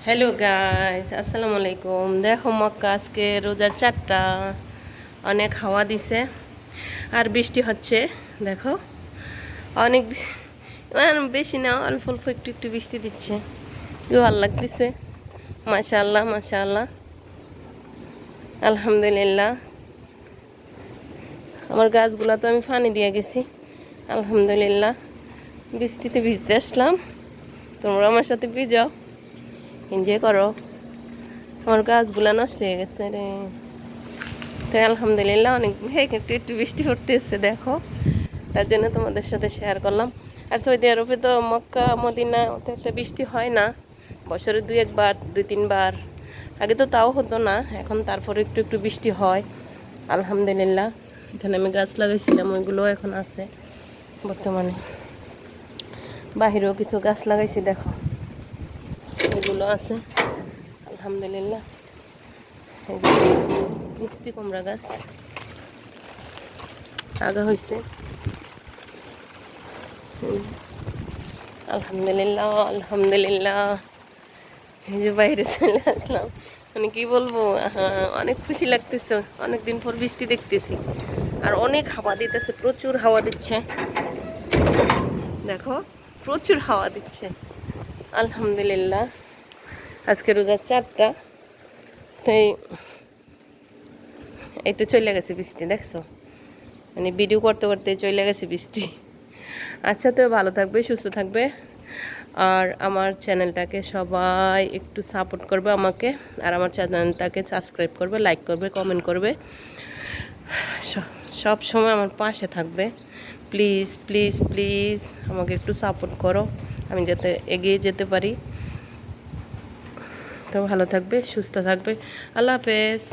Hello guys, আসসালামু আলাইকুম। দেখো মক্কা আজকে রোজার 4টা, অনেক হাওয়া দিছে আর বৃষ্টি হচ্ছে। দেখো অনেক বেশি না, অল্প অল্প একটু একটু বৃষ্টি দিচ্ছে। কি ভালো লাগতেছে, মাশাআল্লাহ মাশাআল্লাহ, আলহামদুলিল্লাহ। আমার গাছগুলা তো আমি পানি দিয়ে গেছি, আলহামদুলিল্লাহ। বৃষ্টিতে ভিজতে আসলাম, তোমরা আমার সাথে ভিজাও, এনজয় করো। আমার গাছগুলা নষ্ট হয়ে গেছে রে, তো আলহামদুলিল্লাহ অনেক একটু একটু বৃষ্টি পড়তেছে দেখো, তার জন্য তোমাদের সাথে শেয়ার করলাম। আর সৌদি আরবে তো মক্কা মদিনা অত একটা বৃষ্টি হয় না, বছরে দুই একবার দুই তিনবার। আগে তো তাও হতো না, এখন তারপরে একটু একটু বৃষ্টি হয় আলহামদুলিল্লাহ। এখানে আমি গাছ লাগাইছিলাম, ওইগুলো এখন আছে বর্তমানে। বাহিরেও কিছু গাছ লাগাইছি দেখো, এগুলো আছে আলহামদুলিল্লাহ। মিষ্টি কুমড়া গাছ আগা হয়েছে, আলহামদুলিল্লাহ আলহামদুলিল্লাহ। এই যে বাইরে চলে আসলাম, মানে কি বলবো, অনেক খুশি লাগতেছে, অনেকদিন পর বৃষ্টি দেখতেছি। আর অনেক হাওয়া দিতেছে, প্রচুর হাওয়া দিচ্ছে দেখো, প্রচুর হাওয়া দিচ্ছে আলহামদুলিল্লাহ। আজকে রোজার 4টা, তাই এই তো চলে গেছে বৃষ্টি, দেখছো, মানে ভিডিও করতে করতে চলে গেছে বৃষ্টি। আচ্ছা, তো ভালো থাকবে, সুস্থ থাকবে, আর আমার চ্যানেলটাকে সবাই একটু সাপোর্ট করবে আমাকে, আর আমার চ্যানেলটাকে সাবস্ক্রাইব করবে, লাইক করবে, কমেন্ট করবে, সব সময় আমার পাশে থাকবে। প্লিজ প্লিজ প্লিজ আমাকে একটু সাপোর্ট করো, আমি যাতে এগিয়ে যেতে পারি। তো ভালো থাকবে, সুস্থ থাকবে, আল্লাহ হাফেজ।